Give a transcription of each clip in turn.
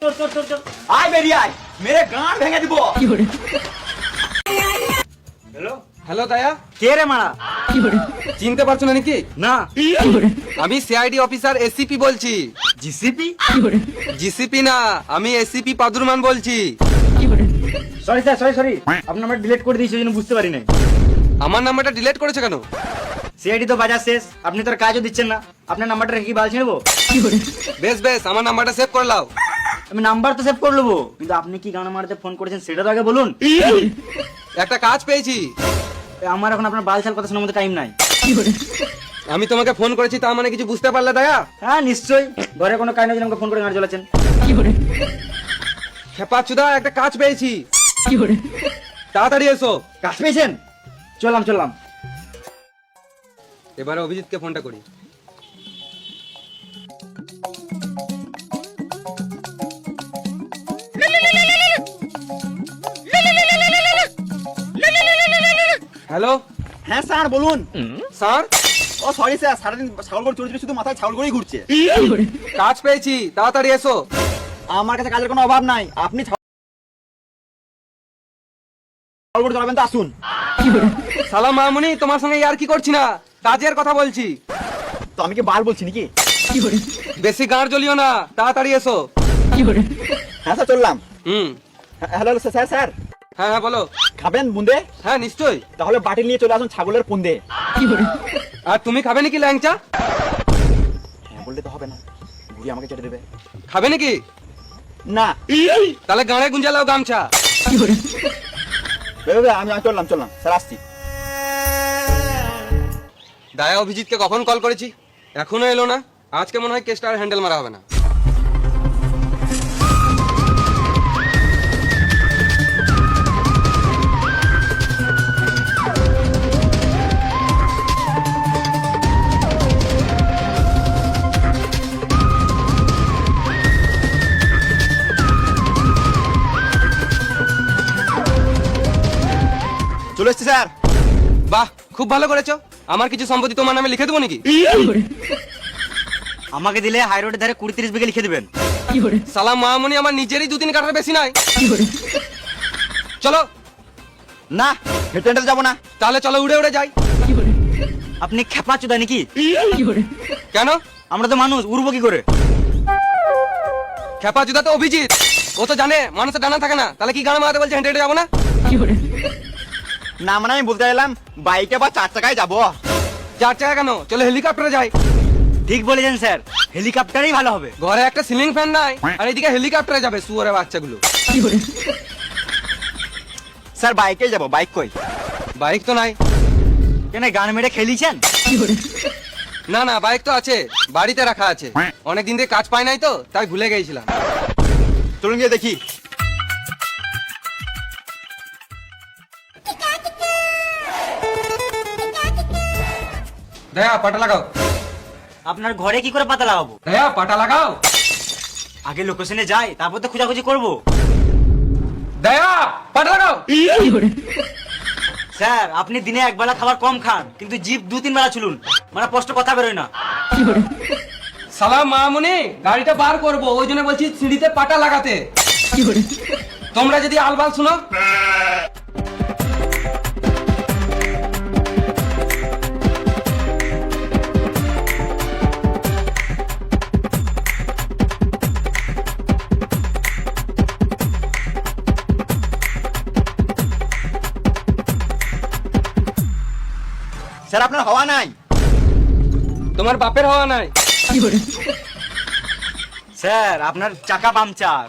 আয় বেরিয়ে আয়, মেরে গাঁট ভেঙে দিব। হ্যালো হ্যালো দয়া, কে রে মারা? চিনতে পারছো না নাকি? না। আমি সিআইডি অফিসার এসিপি বলছি। জিসিপি? জিসিপি না, আমি এসিপি পাদুরমান বলছি। Sorry sir, sorry. আপনার নাম্বার ডিলিট করে দিয়েছি, জন্য বুঝতে পারি নাই। আমার নাম্বারটা ডিলিট করেছে কেন? সিআইডি তো বাজার শেষ, আপনি তো আর কাজও দিচ্ছেন না। আপনার নাম্বারটা রেখে কি বাল ছেড়বো? বেশ বেশ, আমার নাম্বারটা সেভ করে নাও। আমি নাম্বার তো সেভ করে নেবো, কিন্তু আপনি কি গান মারাতে ফোন করেছেন সেটা তো আগে বলুন। একটা কাজ পেয়েছি। আমার এখন আপনার বাল ছাল কথা শোনার মতো টাইম নাই। আমি তোমাকে ফোন করেছি, তার মানে কিছু বুঝতে পারলে দয়া? হ্যাঁ নিশ্চয়ই, ঘরে কোনো কাজ নেই যে আমাকে ফোন করে গান চলেছেন। খেপা চুদা, একটা কাজ পেয়েছি। তাড়াতাড়ি এসো। কাজ পেয়েছেন? চললাম। এবারে অভিজিৎকে ফোনটা করি। হ্যালো হ্যাঁ স্যার বলুন। স্যার, ও সরি স্যার, সারাদিন ছাগল করে চড়ে শুধু মাথায় ছাগল করেই ঘুরছে। কাজ পেয়েছি, তাড়াতাড়ি এসো। আমার কাছে কাজের কোনো অভাব নাই, আপনি ছাগল করে চড়াবেন তো আসুন। সালাম মামুনি, তোমার সঙ্গে আর কি করছি না, কাজের কথা বলছি। তো আমি কি বাল বলছি নাকি? বেশি গাঁড় জ্বলিও না, তাড়াতাড়ি এসো। হ্যাঁ স্যার চললাম। হুম, হ্যালো স্যার, স্যার হ্যাঁ হ্যাঁ বলো। খাবেন বুন্দে? হ্যাঁ নিশ্চয়ই। তাহলে বাটিল নিয়ে চলে আসুন ছাগলের পুন্দে। আর তুমি খাবে নাকি ল্যাংচা? হ্যাঁ বললে তো হবে না, বুড়ি আমাকে চেটে দেবে। খাবে নাকি? না। তাহলে গাঁড়ে গুঞ্জালাও গামছা। আমি চললাম স্যার, আসছি। দায়া অভিজিৎকে কখন কল করেছি, এখনো এলো না। আজকে মনে হয় কেসটা আর হ্যান্ডেল মারা হবে না। চলে এসছি স্যার। বাহ, খুব ভালো করেছো। আমার কিছু সম্পত্তি তোমার নামে লিখে দেবো নাকি? আমাকে দিলে হাই রোডের ধারে 20-30 বিঘে লিখে দিবেন। সালাম মামুনি, আমার নিজেরই 2-3 কাঠার বেশি নাই। চলো। না, হেঁটে হেঁটে যাবো না। তাহলে চলো উড়ে উড়ে যাই। আপনি খেপা চোদা নাকি? কেন? আমরা তো মানুষ, উড়বো কি করে? খেপা জুদা তো অভিজিৎ, ও তো জানে মানুষের ডানা থাকে না। তাহলে কি গান মারাতে বলছে হেঁটে হেঁটে যাবো না? না মানে আমি বলতে চাইলাম বাইকে বা 4 চাকায় যাবো। 4 চাকা কেন, চলো হেলিকপ্টারে যাই। ঠিক বলেছেন স্যার, হেলিকপ্টারই ভালো হবে। ঘরে একটা সিলিং ফ্যান নাই, আর এদিকে হেলিকপ্টারে যাবে শুয়োরের বাচ্চাগুলো। স্যার বাইকে যাবো, বাইক কই? বাইক তো নাই। কেন গান মেরে খেলিছেন? না না, বাইক তো আছে, বাড়িতে রাখা আছে। অনেকদিন থেকে কাজ পাই নাই তো, তাই ভুলে গেছিলাম। চলুন গিয়ে দেখি। দয়া পাটা লাগাও। আপনার ঘরে কি করে পাতা লাগাবো? দয়া পাটা লাগাও। আগে লোকেশনে যাই, তারপর তো খোঁজাখুঁজি করবো। দয়া পাটা লাগাও। স্যার আপনি দিনে একবেলা খাবার কম খান, কিন্তু জিভ 2-3 বেলা চুলুন, মানে স্পষ্ট কথা বেরোয় না। সালাম মামুনি, গাড়িটা বার করবো, ওই জন্য বলছি সিঁড়িতে পাটা লাগাতে। তোমরা যদি আলবাল শুনো। স্যার আপনার হওয়া নাই। তোমার বাপের হওয়া নাই। স্যার আপনার চাকা পাংচার।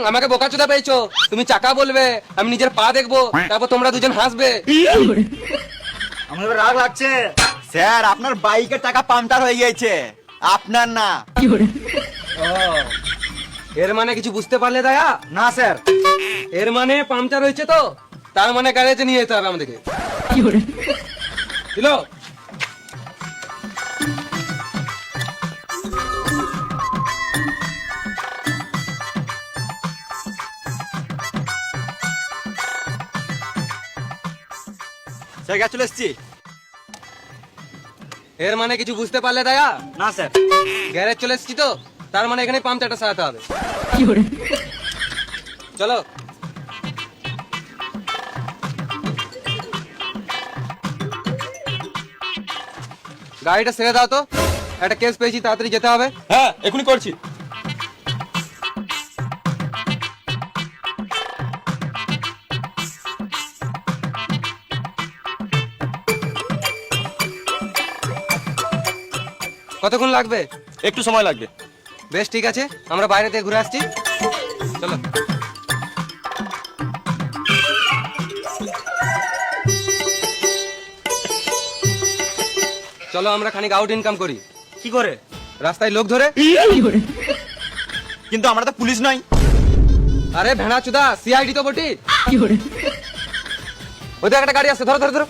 আমাকে বোকাচোদা পেয়েছো। তুমি চাকা বলবে, আমি নিজের পা দেখবো, তারপর তোমরা দুজন হাসবে। আমার এবার রাগ লাগছে। স্যার আপনার বাইকের চাকা পাংচার হয়ে গিয়েছে, আপনার না। এর মানে কিছু বুঝতে পারলে দয়া? না স্যার। এর মানে পাংচার হয়েছে তো, তার মানে গ্যারেজে নিয়ে যেতে হবে আমাদেরকে। দিলো। স্যার গ্যাস চলে এসছি। এর মানে কিছু বুঝতে পারলে দয়া? না স্যার। গ্যারেজ চলে এসছি তো, তার মানে এখানে পাংচারটা সারাতে হবে। চলো গাড়িটা ছেড়ে দাও তো, একটা কেস পেয়েছি, তাড়াতাড়ি যেতে হবে। হ্যাঁ এখনই করছি। কতক্ষণ লাগবে? একটু সময় লাগবে। বেশ ঠিক আছে, আমরা বাইরে থেকে ঘুরে আসছি, চলো। চলো আমরা খানিক আউট ইনকাম করি। কি করে? রাস্তায় লোক ধরে। কিন্তু আমরা তো পুলিশ নই। আরে ভেড়া চুদা, সিআইডি তো বটি। ওদের একটা গাড়ি আছে, ধরো ধরো ধরো।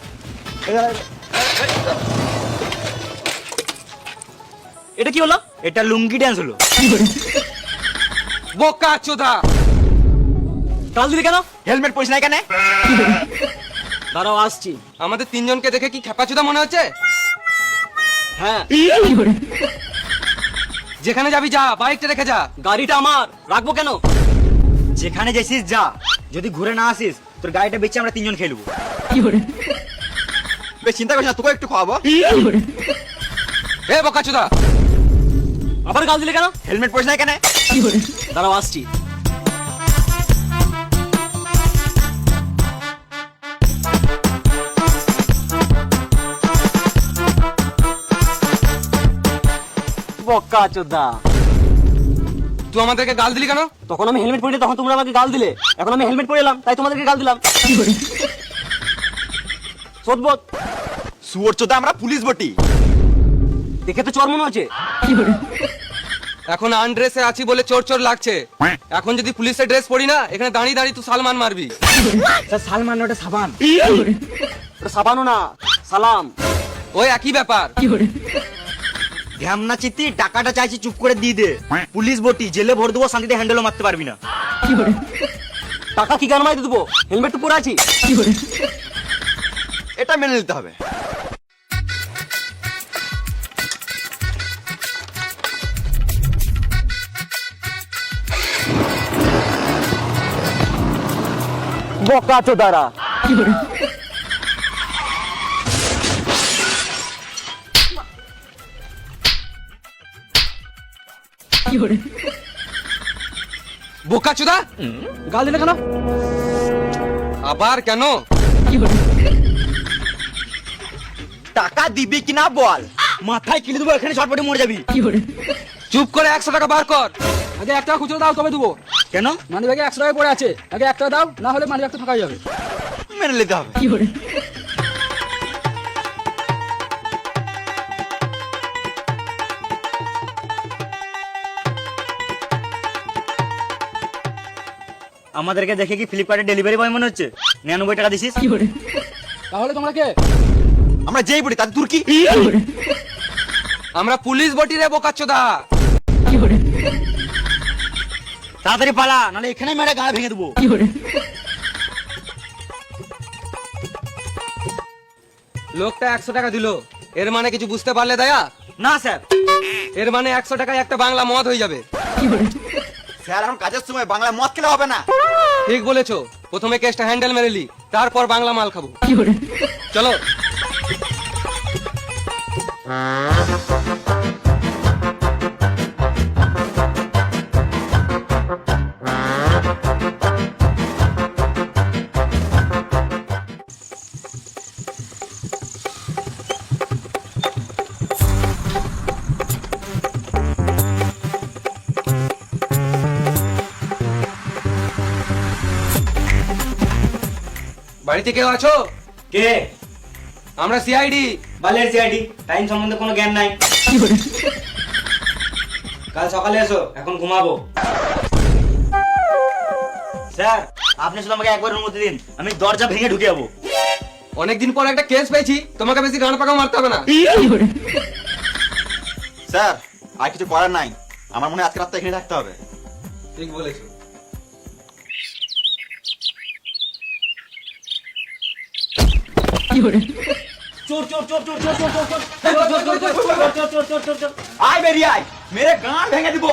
এটা কি হলো? এটা লুঙ্গি ড্যান্স হলো। বোকা চোদা, তাল দিলি কেন? হেলমেট পরিস নাই কেন? দাঁড়াও আসছি। আমাদের তিনজনকে দেখে কি খেপা চোদা মনে হচ্ছে? হ্যাঁ, যেখানে যাবি যা, বাইকটা রেখে যা। গাড়িটা আমার, রাখবো কেন? যেখানে যাইছিস যা, যদি ঘুরে না আসিস তোর গাড়িটা বেচে আমরা তিনজন খেলবো। বেশ চিন্তা করিস না, তোকে একটু খাওয়াবো। এ বোকা চোদা, আবার গাল দিলে কেন? হেলমেট পরিস নাই কেন? দাঁড়াও আসছি। বক্কা চোদা, তুই আমাদেরকে গাল দিলি কেন? তখন আমি হেলমেট পরে তখন তোমরা আমাকে গাল দিলে, এখন আমি হেলমেট পরে এলাম তাই তোমাদেরকে গাল দিলাম। সদবোধ সুয়োর চোদা, আমরা পুলিশ বটি। দেখে তো চোর মনে হচ্ছে। এখন আনড্রেসে আছি বলে চোর চোর লাগছে। এখন যদি পুলিশের ড্রেস পরি না, এখানে দাঁড়িয়ে দাঁড়িয়ে তুই সালমান মারবি। স্যার সালমান ওটা সাবান। ওটা সাবানও না, সালাম। ওই একই ব্যাপার। ধ্যামনা চিত্তি, টাকাটা চাইছি চুপ করে দিয়ে দে। পুলিশ বটি, জেলে ভর দেবো, শান্তিতে হ্যান্ডেলও মারতে পারবি না। টাকা কি গান মাইতে দেবো? হেলমেট তো পরে আছি। এটা মেনে নিতে হবে। বকা চোদারা, বোকা চোদা, গাল দিলে কেন? আবার কেন? টাকা দিবি কিনা বল। মাথায় কিলে দেবো, এখানে ছটপটে মরে যাবি। চুপ করে 100 টাকা বার কর। আগে 1 টাকা খুচরো দাও, তবে দেবো। কেন? মানি ব্যাগে 100 টাকা পড়ে আছে, আগে 1 টাকা দাও, না হলে মানি ব্যাগটা ফাঁকা হয়ে যাবে। মেনে নিতে হবে। আমাদেরকে দেখে কি ফ্লিপকার্টের ডেলিভারি বয় মনে হচ্ছে? 99 টাকা দিছিস। তাহলে তোমরা কে? আমরা যেই বটি তাতে তোর কি? আমরা পুলিশ বটি রে বোকা চোদা। তাড়াতাড়ি পালা, নাহলে এখানে মেরে গাড়ি ভেঙে দেবো। লোকটা 100 টাকা দিল, এর মানে কিছু বুঝতে পারলে দয়া? না স্যার। এর মানে 100 টাকায় একটা বাংলা মদ হয়ে যাবে। স্যার এখন কাজের সময় বাংলা মদ খেলে হবে না। ঠিক বলেছো, প্রথমে কেসটা হ্যান্ডেল মেরেলি, তারপর বাংলা মাল খাবো। চলো। বাড়িতে কেউ আছো? কে? আমরা সিআইডি। বালের সিআইডি, টাইম সম্বন্ধে কোনো জ্ঞান নাই। কাল সকালে এসো, এখন ঘুমাবো। স্যার আপনি শুধু আমাকে একবার অনুমতি দিন, আমি দরজা ভেঙে ঢুকে যাবো। অনেকদিন পর একটা কেস পেয়েছি, তোমাকে বেশি গান পাকা মারতে হবে না। স্যার আর কিছু করার নাই, আমার মনে হয় আজকে রাতটা এখানে থাকতে হবে। ঠিক বলেছো। চোর চোর চোর চোর চোর চোর চোর চোর চোর চোর চোর চোর চোর চোর চোর চোর চোর। আয় বেরিয়ে আয়, মেরে গাঁড় ভেঙে দিব।